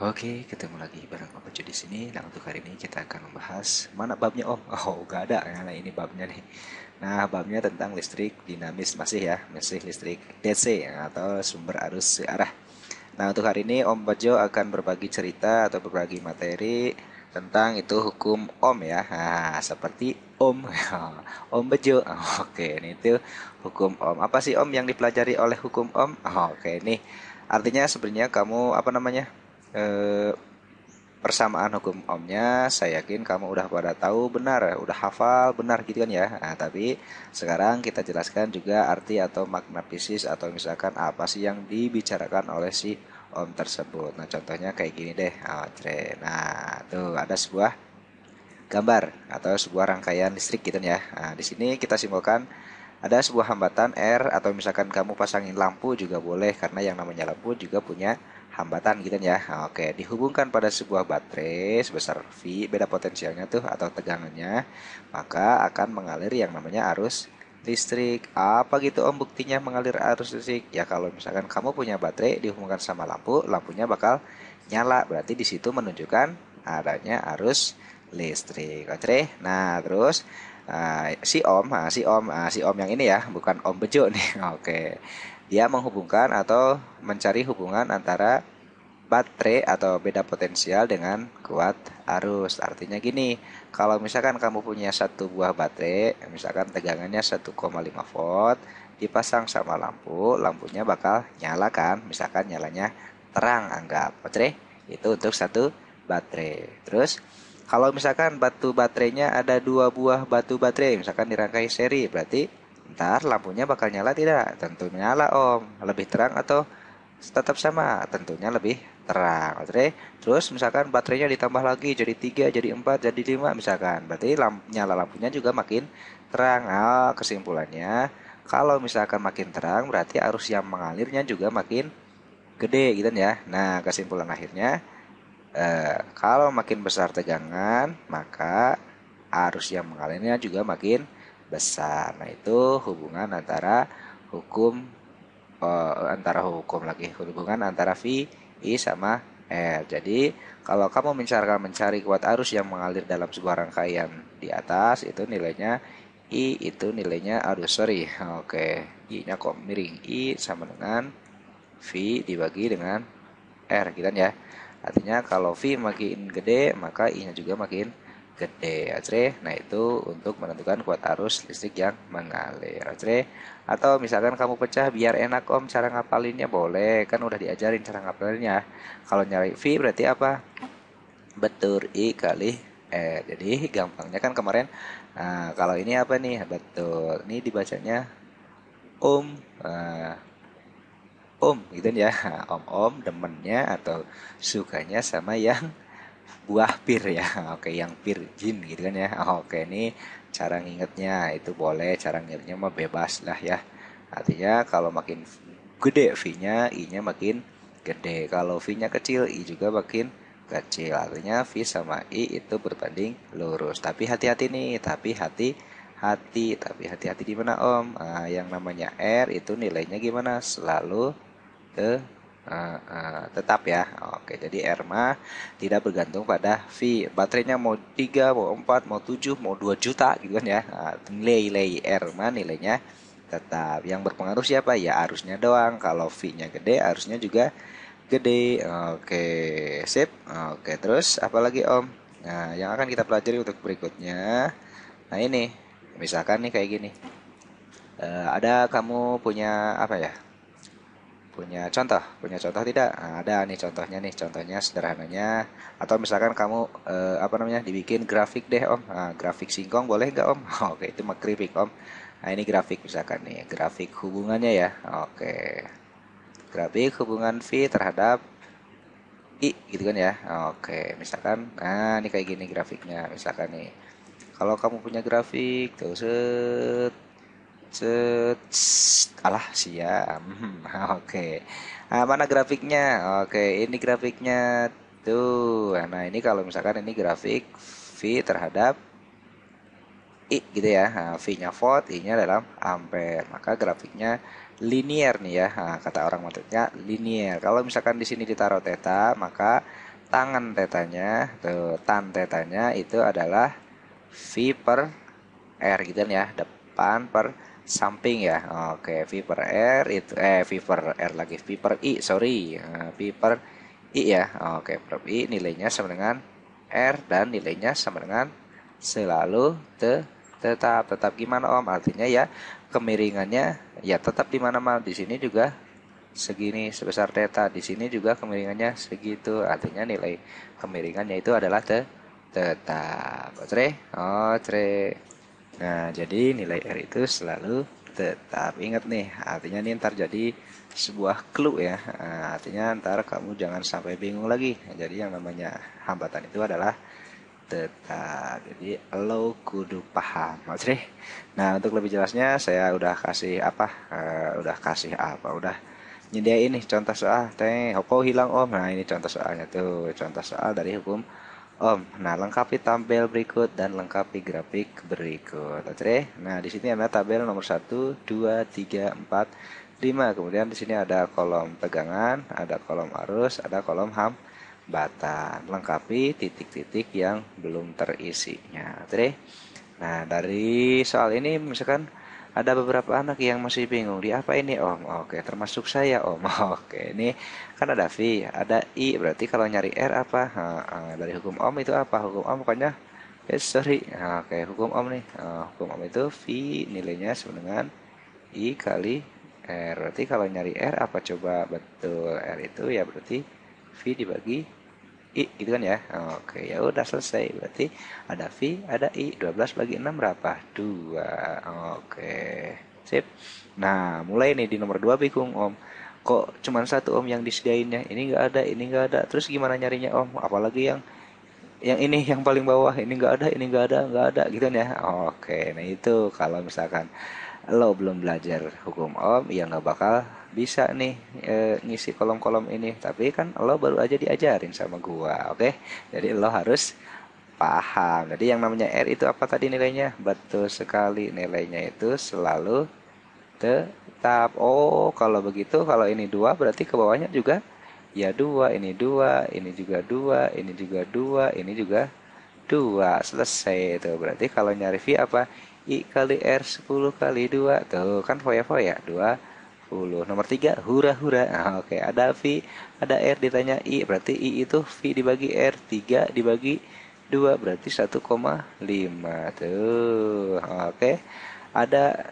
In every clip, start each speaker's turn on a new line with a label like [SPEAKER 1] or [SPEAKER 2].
[SPEAKER 1] Oke, ketemu lagi bareng Om Bejo di sini. Nah, untuk hari ini kita akan membahas mana babnya Om? Oh, gak ada. Nah, ini babnya nih. Nah, babnya tentang listrik dinamis masih ya, masih listrik DC atau sumber arus searah. Nah, untuk hari ini Om Bejo akan berbagi cerita atau berbagi materi tentang itu hukum Om ya. Nah, seperti Om, Om Bejo. Oke, ini itu hukum Om. Apa sih Om yang dipelajari oleh hukum Om? Oke, ini artinya sebenarnya kamu apa namanya? eh, Persamaan hukum omnya, saya yakin kamu udah pada tahu benar, udah hafal benar gitu kan ya. Nah, tapi sekarang kita jelaskan juga arti atau makna fisis atau misalkan apa sih yang dibicarakan oleh si om tersebut. Nah, contohnya kayak gini deh. Nah, tuh ada sebuah gambar atau sebuah rangkaian listrik gitu ya. Nah, di sini kita simpulkan ada sebuah hambatan R atau misalkan kamu pasangin lampu juga boleh karena yang namanya lampu juga punya hambatan gitu ya. Nah, oke, dihubungkan pada sebuah baterai sebesar V, beda potensialnya tuh atau tegangannya, maka akan mengalir yang namanya arus listrik. Apa gitu Om buktinya mengalir arus listrik? Ya kalau misalkan kamu punya baterai dihubungkan sama lampu, lampunya bakal nyala. Berarti di situ menunjukkan adanya arus listrik. Oke. Nah, terus si Om yang ini ya, bukan Om Bejo nih. Oke. Dia menghubungkan atau mencari hubungan antara baterai atau beda potensial dengan kuat arus. Artinya gini, kalau misalkan kamu punya satu buah baterai, misalkan tegangannya 1,5 volt, dipasang sama lampu, lampunya bakal nyala kan? Misalkan nyalanya terang, anggap. Baterai itu untuk satu baterai. Terus kalau misalkan batu baterainya ada dua buah batu baterai, misalkan dirangkai seri, berarti ntar lampunya bakal nyala tidak? Tentu nyala Om. Lebih terang atau tetap sama? Tentunya lebih terang. Oke. Terus misalkan baterainya ditambah lagi jadi 3, jadi 4, jadi 5 misalkan. Berarti nyala lampunya juga makin terang. Nah, kesimpulannya kalau misalkan makin terang berarti arus yang mengalirnya juga makin gede gitu ya. Nah, kesimpulan akhirnya kalau makin besar tegangan, maka arus yang mengalirnya juga makin besar. Nah, itu hubungan hukum hubungan antara V, I sama R. Jadi, kalau kamu mencari kuat arus yang mengalir dalam sebuah rangkaian di atas, itu nilainya I itu nilainya, aduh sorry, oke, I-nya kok miring, I sama dengan V dibagi dengan R gitu kan ya. Artinya kalau V makin gede maka I-nya juga makin gede. Oke. Nah, itu untuk menentukan kuat arus listrik yang mengalir. Oke. Atau misalkan kamu pecah biar enak Om cara ngapalinnya boleh. Kan udah diajarin cara ngapalinnya. Kalau nyari V berarti apa? Betul, I kali Jadi gampangnya kan kemarin. Nah, kalau ini apa nih? Betul. Ini dibacanya Om. Nah, Om gitu ya. Om-om demennya atau sukanya sama yang buah pir ya. Oke, yang pir jin gitu kan ya. Oke, ini cara ngingetnya itu boleh, cara ngingetnya mah bebas lah ya. Artinya kalau makin gede V-nya, I-nya makin gede. Kalau V-nya kecil, I juga makin kecil. Artinya V sama I itu berbanding lurus. Tapi hati-hati nih, tapi hati-hati di mana Om? Yang namanya R itu nilainya gimana? Selalu ke tetap ya. Oke, jadi R mah tidak bergantung pada V. Baterainya mau 3 mau 4 mau 7 mau 2 juta gitu kan ya. Nilai R mah nilainya tetap. Yang berpengaruh siapa? Ya arusnya doang. Kalau V-nya gede, arusnya juga gede. Oke, sip. Oke, terus apa lagi Om? Nah, yang akan kita pelajari untuk berikutnya. Nah, ini misalkan nih kayak gini. Ada kamu punya apa ya? Punya contoh tidak? Nah, ada nih contohnya sederhananya. Atau misalkan kamu apa namanya dibikin grafik deh Om. Nah, grafik singkong boleh nggak Om? Oke, itu mah grafik Om. Nah, ini grafik misalkan nih, grafik hubungannya ya. Oke, grafik hubungan V terhadap I gitu kan ya. Oke, misalkan, nah ini kayak gini grafiknya. Misalkan nih, kalau kamu punya grafik tuh set set, alah siap. Oke. Nah, mana grafiknya? Oke, ini grafiknya tuh. Nah, ini kalau misalkan ini grafik V terhadap I gitu ya. Nah, V-nya volt, I-nya dalam ampere. Maka grafiknya linier nih ya. Nah, kata orang matematiknya linier. Kalau misalkan di sini ditaruh theta, maka tangan tetanya, tuh, tan tetanya itu adalah V per R gitu kan ya, depan per samping ya. Oke, V per R itu V per R lagi, V per I, sorry. V per I ya. Oke, per I nilainya sama dengan R dan nilainya sama dengan selalu tetap gimana Om? Artinya ya kemiringannya ya tetap di mana-mana. Di sini juga segini sebesar theta, di sini juga kemiringannya segitu, artinya nilai kemiringannya itu adalah tetap. Oke. Nah, jadi nilai R itu selalu tetap. Ingat nih, artinya ini ntar jadi sebuah clue ya. Nah, artinya ntar kamu jangan sampai bingung lagi. Jadi yang namanya hambatan itu adalah tetap. Jadi lo kudu paham. Oke. Nah, untuk lebih jelasnya saya udah kasih apa? Udah nyediain nih contoh soal. Kok hilang Om? Nah, ini contoh soalnya tuh. Contoh soal dari hukum Om. Nah, lengkapi tabel berikut dan lengkapi grafik berikut. Oke. Nah, di sini ada tabel nomor 1, 2, 3, 4, 5. Kemudian di sini ada kolom tegangan, ada kolom arus, ada kolom hambatan. Lengkapi titik-titik yang belum terisinya. Oke. Nah, dari soal ini misalkan ada beberapa anak yang masih bingung di apa ini Om. Oke, termasuk saya Om. Oke, ini kan ada V, ada I, berarti kalau nyari R apa? Dari hukum Ohm itu apa? Hukum Ohm pokoknya sorry. Oke, hukum Ohm nih. Hukum Ohm itu V nilainya sama dengan I kali R. Berarti kalau nyari R apa coba? Betul, R itu ya berarti V dibagi I gitu kan ya. Oke, ya udah selesai. Berarti ada V, ada I. 12 bagi 6 berapa? 2. Oke. Sip. Nah, mulai nih di nomor 2 bingung Om. Kok cuman satu Om yang disediainnya? Ini enggak ada, ini enggak ada. Terus gimana nyarinya Om? Apalagi yang ini yang paling bawah, ini enggak ada, ini enggak ada gitu kan ya. Oke, nah itu kalau misalkan lo belum belajar hukum Ohm ya nggak bakal bisa nih ngisi kolom-kolom ini, tapi kan lo baru aja diajarin sama gua. Oke, jadi lo harus paham. Jadi yang namanya R itu apa tadi nilainya? Betul sekali, nilainya itu selalu tetap. Oh, kalau begitu kalau ini 2 berarti ke bawahnya juga ya 2, ini 2, ini juga 2, ini juga 2, ini juga 2. Selesai itu. Berarti kalau nyari V apa? I kali R 10 kali 2. Tuh kan foya-foya 20. Nomor 3 hura-hura. Oke, ada V, ada R ditanya I, berarti I itu V dibagi R, 3 dibagi 2 berarti 1,5. Tuh. Oke. Ada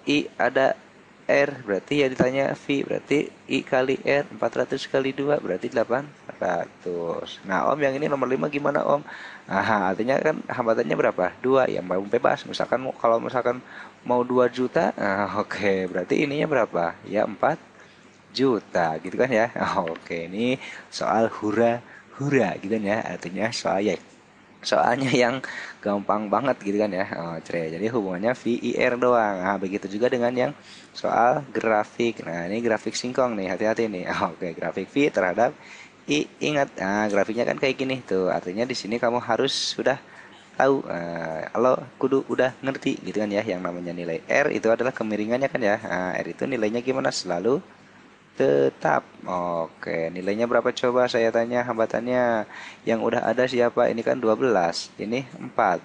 [SPEAKER 1] I, ada R, berarti ya ditanya V, berarti I kali R 400 kali 2 berarti 800. Nah Om yang ini nomor 5 gimana Om? Nah artinya kan hambatannya berapa? 2 ya, mau bebas. Misalkan kalau misalkan mau 2 juta, nah, oke, berarti ininya berapa? Ya 4 juta gitu kan ya. Oke, ini soal hura-hura gitu kan ya. Artinya soal ya soalnya yang gampang banget gitu kan ya. Jadi hubungannya VIR doang. Nah, begitu juga dengan yang soal grafik. Nah, ini grafik singkong nih, hati-hati nih. Oke, grafik V terhadap I. Ingat, nah grafiknya kan kayak gini tuh. Artinya di sini kamu harus sudah tahu, kalau kudu udah ngerti gitu kan ya. Yang namanya nilai R itu adalah kemiringannya kan ya. Nah, R itu nilainya gimana? Selalu tetap. Oke, nilainya berapa coba saya tanya hambatannya. Yang udah ada siapa? Ini kan 12. Ini 4.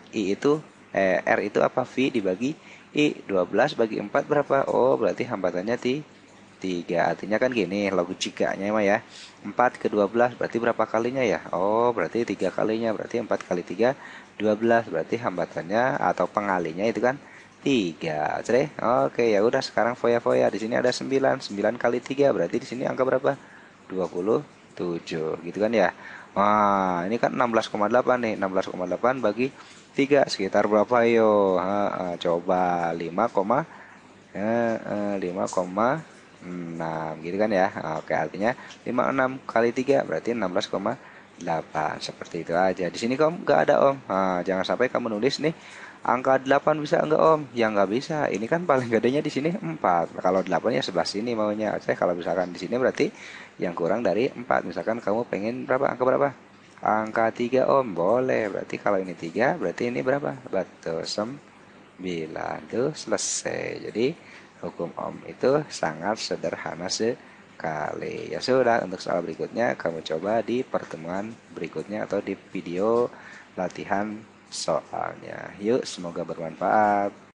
[SPEAKER 1] R itu apa? V dibagi I. 12 bagi 4 berapa? Oh, berarti hambatannya 3. Artinya kan gini, logikanya mah ya. 4 ke 12 berarti berapa kalinya ya? Oh, berarti 3 kalinya. Berarti 4 kali 3 12. Berarti hambatannya atau pengalinya itu kan 3. Oke, ya udah sekarang foya-foya. Di sini ada 9. 9 kali 3 berarti di sini angka berapa? 27. Gitu kan ya. Wah, ini kan 16,8 nih. 16,8 bagi 3 sekitar berapa yo? Coba 5,6 gitu kan ya. Oke, artinya 56 kali 3 berarti 16,8. Seperti itu aja. Di sini kamu nggak ada Om. Jangan sampai kamu nulis nih angka 8 bisa enggak Om? Ya nggak bisa. Ini kan paling gedenya di sini 4. Kalau 8 ya sebelah sini maunya. Kalau misalkan di sini berarti yang kurang dari 4. Misalkan kamu pengen berapa? Angka berapa? Angka 3 Om. Boleh. Berarti kalau ini 3 berarti ini berapa? Betul. 9. Tuh selesai. Jadi hukum Ohm itu sangat sederhana sekali. kali. Ya sudah, untuk soal berikutnya kamu coba di pertemuan berikutnya atau di video latihan soalnya. Yuk, semoga bermanfaat.